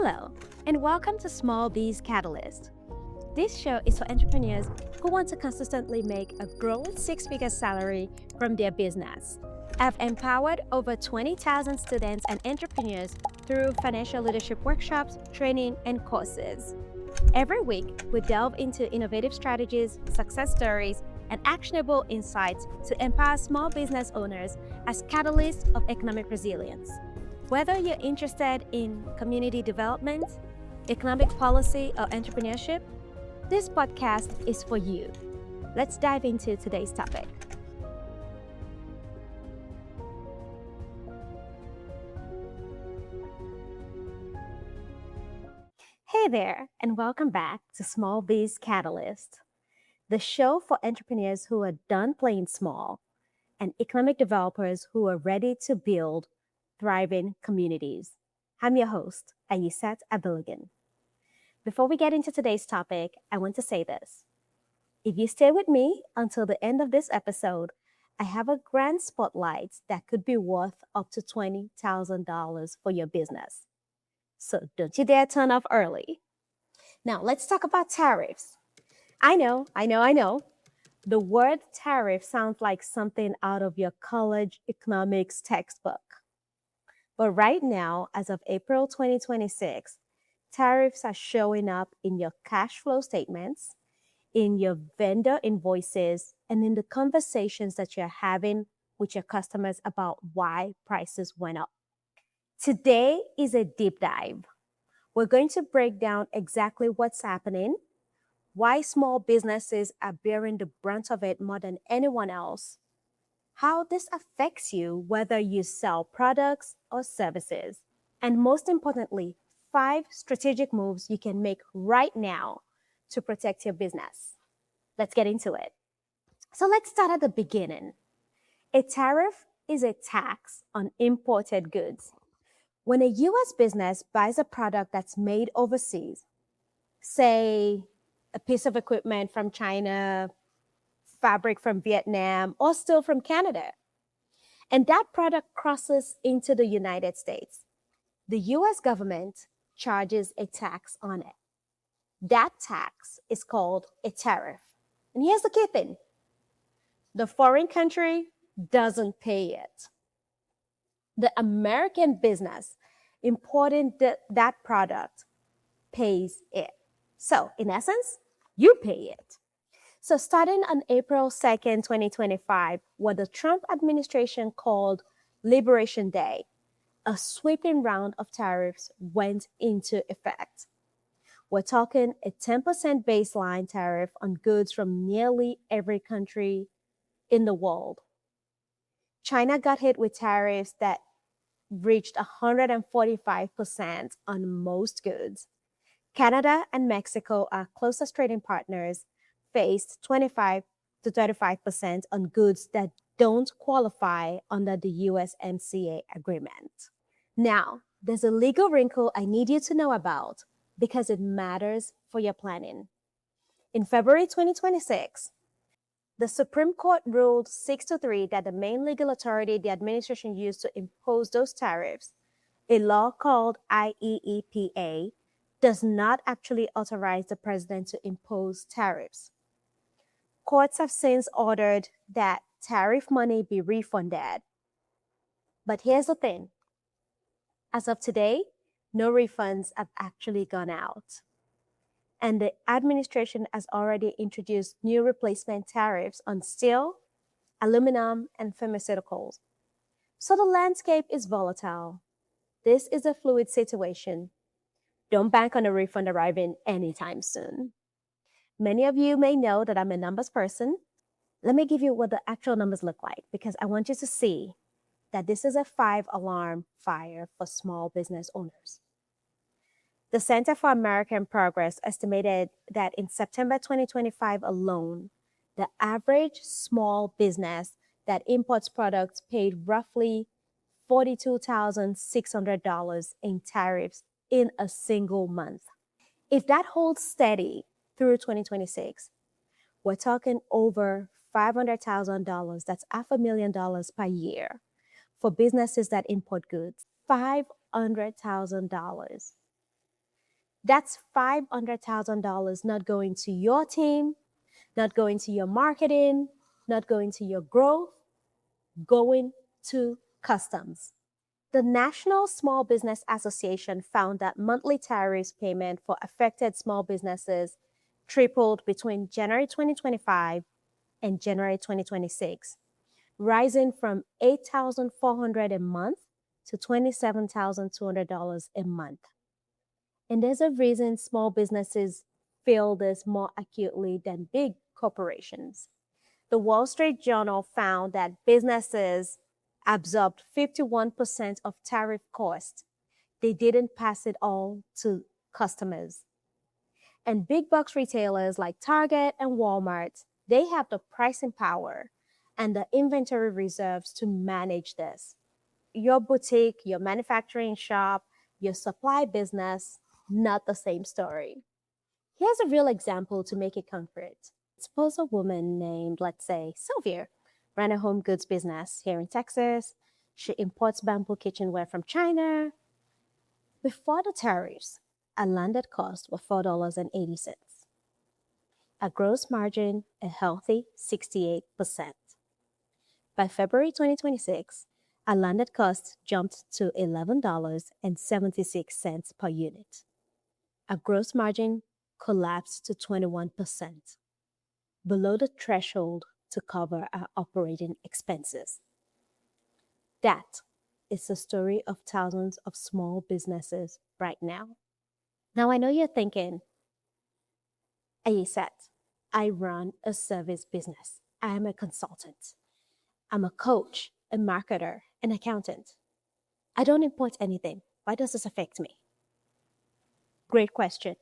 Hello, and welcome to Small Biz Catalyst. This show is for entrepreneurs who want to consistently make a growing six-figure salary from their business. I've empowered over 20,000 students and entrepreneurs through financial leadership workshops, training, and courses. Every week, we delve into innovative strategies, success stories, and actionable insights to empower small business owners as catalysts of economic resilience. Whether you're interested in community development, economic policy, or entrepreneurship, this podcast is for you. Let's dive into today's topic. Hey there, and welcome back to Small Biz Catalyst, the show for entrepreneurs who are done playing small and economic developers who are ready to build thriving communities. I'm your host, Ayisat Abilogun. Before we get into today's topic, I want to say this. If you stay with me until the end of this episode, I have a grand spotlight that could be worth up to $20,000 for your business. So don't you dare turn off early. Now, let's talk about tariffs. I know. The word tariff sounds like something out of your college economics textbook. But right now, as of April 2026, tariffs are showing up in your cash flow statements, in your vendor invoices, and in the conversations that you're having with your customers about why prices went up. Today is a deep dive. We're going to break down exactly what's happening, why small businesses are bearing the brunt of it more than anyone else, how this affects you whether you sell products or services, and most importantly, 5 strategic moves you can make right now to protect your business. Let's get into it. So let's start at the beginning. A tariff is a tax on imported goods. When a US business buys a product that's made overseas, say a piece of equipment from China, fabric from Vietnam, or steel from Canada, and that product crosses into the United States, the US government charges a tax on it. That tax is called a tariff. And here's the key thing. The foreign country doesn't pay it. The American business importing that product pays it. So, in essence, you pay it. So starting on April 2nd, 2025, what the Trump administration called Liberation Day, a sweeping round of tariffs went into effect. We're talking a 10% baseline tariff on goods from nearly every country in the world. China got hit with tariffs that reached 145% on most goods. Canada and Mexico, our closest trading partners, faced 25 to 35% on goods that don't qualify under the USMCA agreement. Now, there's a legal wrinkle I need you to know about because it matters for your planning. In February 2026, the Supreme Court ruled 6-3 that the main legal authority the administration used to impose those tariffs, a law called IEEPA, does not actually authorize the president to impose tariffs. Courts have since ordered that tariff money be refunded. But here's the thing. As of today, no refunds have actually gone out. And the administration has already introduced new replacement tariffs on steel, aluminum, and pharmaceuticals. So the landscape is volatile. This is a fluid situation. Don't bank on a refund arriving anytime soon. Many of you may know that I'm a numbers person. Let me give you what the actual numbers look like because I want you to see that this is a 5-alarm fire for small business owners. The Center for American Progress estimated that in September 2025 alone, the average small business that imports products paid roughly $42,600 in tariffs in a single month. If that holds steady through 2026, we're talking over $500,000. That's $500,000 per year for businesses that import goods. $500,000. That's $500,000 not going to your team, not going to your marketing, not going to your growth, going to customs. The National Small Business Association found that monthly tariffs payment for affected small businesses tripled between January 2025 and January 2026, rising from $8,400 a month to $27,200 a month. And there's a reason small businesses feel this more acutely than big corporations. The Wall Street Journal found that businesses absorbed 51% of tariff costs. They didn't pass it all to customers. And big box retailers like Target and Walmart, they have the pricing power and the inventory reserves to manage this. Your boutique, your manufacturing shop, your supply business, not the same story. Here's a real example to make it concrete. Suppose a woman named, let's say, Sylvia, ran a home goods business here in Texas. She imports bamboo kitchenware from China. Before the tariffs, a landed cost was $4.80. A gross margin, a healthy 68%. By February 2026, a landed cost jumped to $11.76 per unit. A gross margin collapsed to 21%, below the threshold to cover our operating expenses. That is the story of thousands of small businesses right now. Now, I know you're thinking, Ayisat, I run a service business. I am a consultant. I'm a coach, a marketer, an accountant. I don't import anything. Why does this affect me? Great question.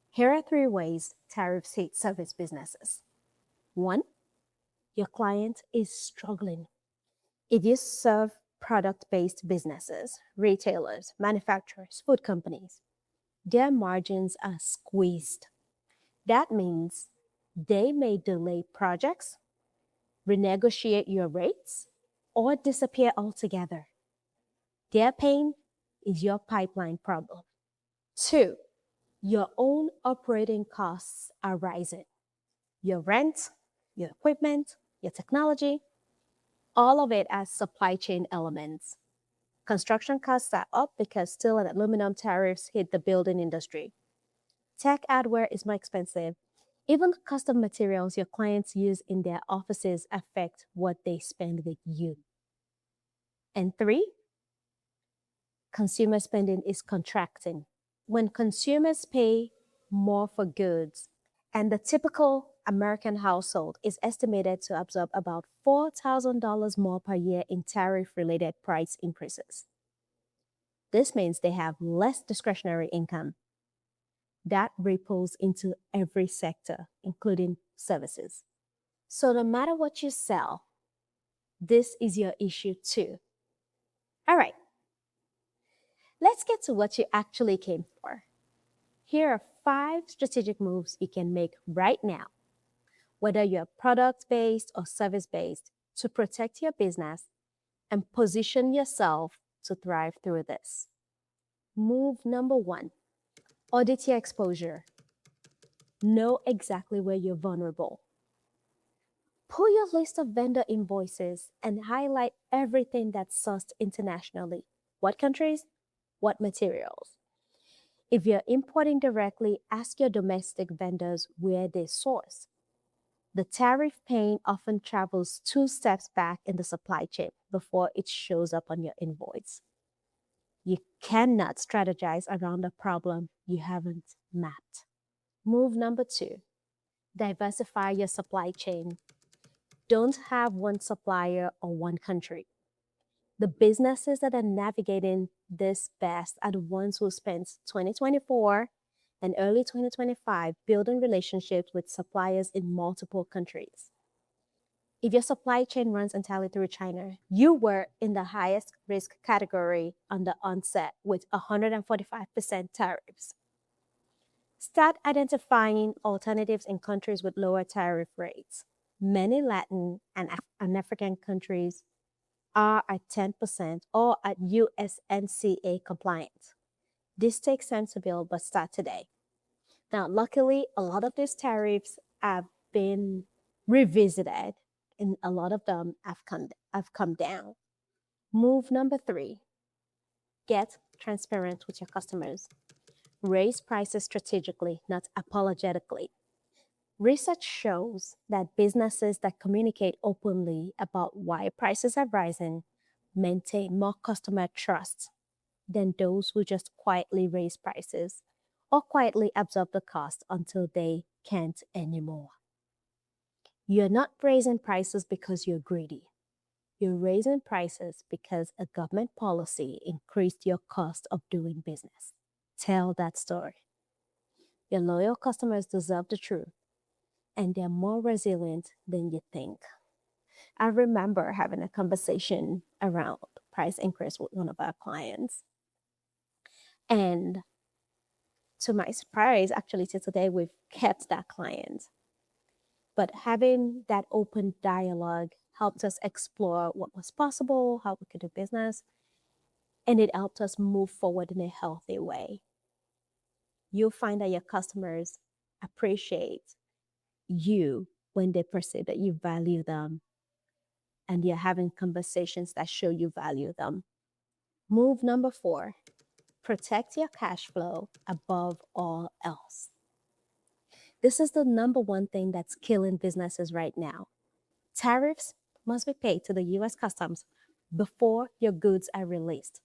Here are 3 ways tariffs hit service businesses. 1, your client is struggling. If you serve product-based businesses, retailers, manufacturers, food companies, their margins are squeezed. That means they may delay projects, renegotiate your rates, or disappear altogether. Their pain is your pipeline problem. 2, your own operating costs are rising. Your rent, your equipment, your technology, all of it as supply chain elements. Construction costs are up because steel and aluminum tariffs hit the building industry. Tech hardware is more expensive. Even custom materials your clients use in their offices affect what they spend with you. And 3, consumer spending is contracting. When consumers pay more for goods, and the typical American household is estimated to absorb about $4,000 more per year in tariff-related price increases. This means they have less discretionary income. That ripples into every sector, including services. So no matter what you sell, this is your issue too. All right, let's get to what you actually came for. Here are 5 strategic moves you can make right now, whether you're product-based or service-based, to protect your business and position yourself to thrive through this. Move number 1, audit your exposure. Know exactly where you're vulnerable. Pull your list of vendor invoices and highlight everything that's sourced internationally. What countries? What materials? If you're importing directly, ask your domestic vendors where they source. The tariff pain often travels 2 steps back in the supply chain before it shows up on your invoice. You cannot strategize around a problem you haven't mapped. Move number 2, diversify your supply chain. Don't have one supplier or one country. The businesses that are navigating this best are the ones who spent 2024 and early 2025 building relationships with suppliers in multiple countries. If your supply chain runs entirely through China, you were in the highest risk category on the onset with 145% tariffs. Start identifying alternatives in countries with lower tariff rates. Many Latin and African countries are at 10% or at USMCA compliance. This takes time to build, but start today. Now, luckily, a lot of these tariffs have been revisited and a lot of them have come down. Move number 3, get transparent with your customers. Raise prices strategically, not apologetically. Research shows that businesses that communicate openly about why prices are rising maintain more customer trust than those who just quietly raise prices or quietly absorb the cost until they can't anymore. You're not raising prices because you're greedy. You're raising prices because a government policy increased your cost of doing business. Tell that story. Your loyal customers deserve the truth, and they're more resilient than you think. I remember having a conversation around price increase with one of our clients. And to my surprise, actually, till today, we've kept that client. But having that open dialogue helped us explore what was possible, how we could do business, and it helped us move forward in a healthy way. You'll find that your customers appreciate you when they perceive that you value them and you're having conversations that show you value them. Move number 4, protect your cash flow above all else. This is the number one thing that's killing businesses right now. Tariffs must be paid to the US Customs before your goods are released,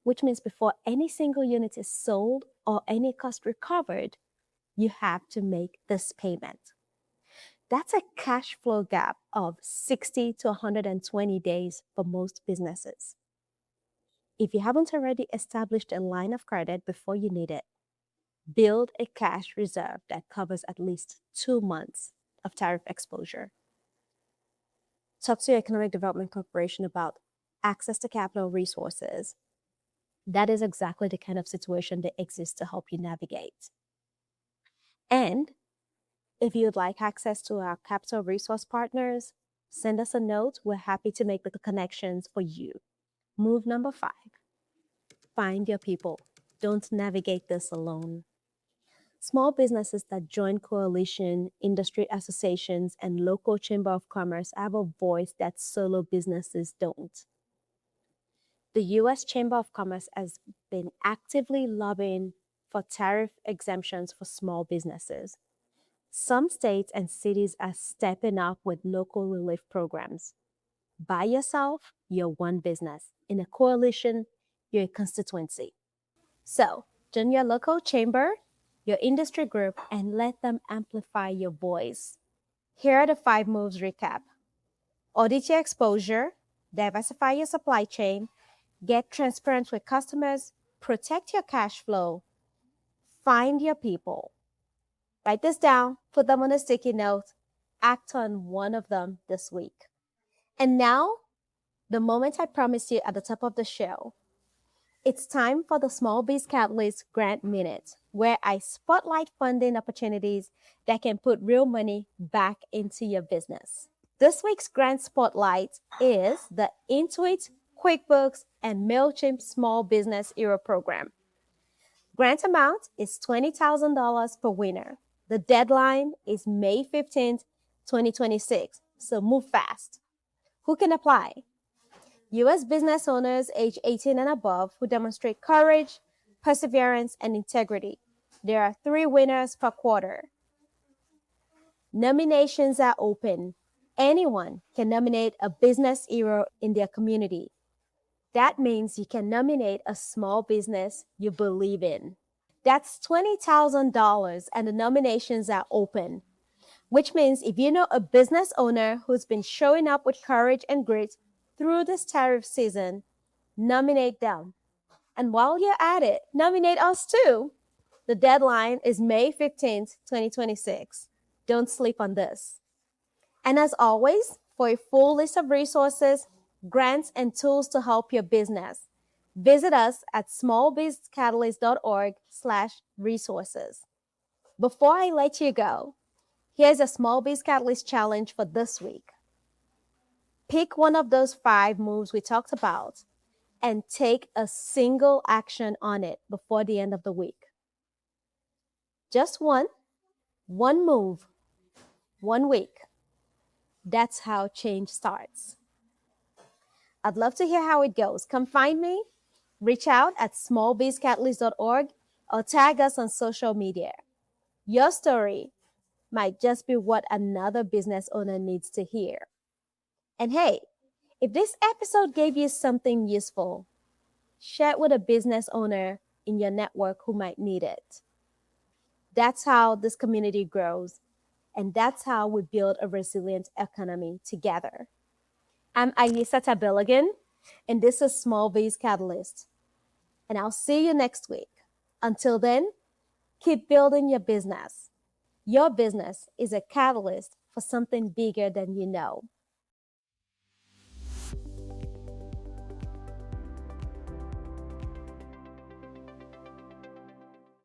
which means before any single unit is sold or any cost recovered, you have to make this payment. That's a cash flow gap of 60 to 120 days for most businesses. If you haven't already established a line of credit before you need it, build a cash reserve that covers at least 2 months of tariff exposure. Talk to your Economic Development Corporation about access to capital resources. That is exactly the kind of situation that exists to help you navigate. And if you'd like access to our capital resource partners, send us a note. We're happy to make the connections for you. Move number 5, find your people. Don't navigate this alone. Small businesses that join coalition, industry associations, and local chamber of commerce have a voice that solo businesses don't. The U.S. Chamber of Commerce has been actively lobbying for tariff exemptions for small businesses. Some states and cities are stepping up with local relief programs. By yourself, you're one business. In a coalition, you're a constituency. So, join your local chamber, your industry group, and let them amplify your voice. Here are the 5 moves recap. Audit your exposure, diversify your supply chain, get transparent with customers, protect your cash flow, find your people. Write this down, put them on a sticky note, act on one of them this week. And now, the moment I promised you at the top of the show. It's time for the Small Biz Catalyst Grant Minute, where I spotlight funding opportunities that can put real money back into your business. This week's grant spotlight is the Intuit, QuickBooks, and MailChimp Small Business Hero Program. Grant amount is $20,000 per winner. The deadline is May 15th, 2026, so move fast. Who can apply? U.S. business owners age 18 and above who demonstrate courage, perseverance, and integrity. There are 3 winners per quarter. Nominations are open. Anyone can nominate a business hero in their community. That means you can nominate a small business you believe in. That's $20,000 and the nominations are open, which means if you know a business owner who's been showing up with courage and grit through this tariff season, nominate them. And while you're at it, nominate us too. The deadline is May 15th, 2026. Don't sleep on this. And as always, for a full list of resources, grants, and tools to help your business, visit us at smallbizcatalyst.org/resources. Before I let you go, here's a Small Biz Catalyst challenge for this week. Pick one of those 5 moves we talked about and take a single action on it before the end of the week. Just one move, 1 week. That's how change starts. I'd love to hear how it goes. Come find me, reach out at smallbizcatalyst.org or tag us on social media. Your story might just be what another business owner needs to hear. And hey, if this episode gave you something useful, share it with a business owner in your network who might need it. That's how this community grows, and that's how we build a resilient economy together. I'm Ayisat Abilogun, and this is Small Biz Catalyst. And I'll see you next week. Until then, keep building your business. Your business is a catalyst for something bigger than you know.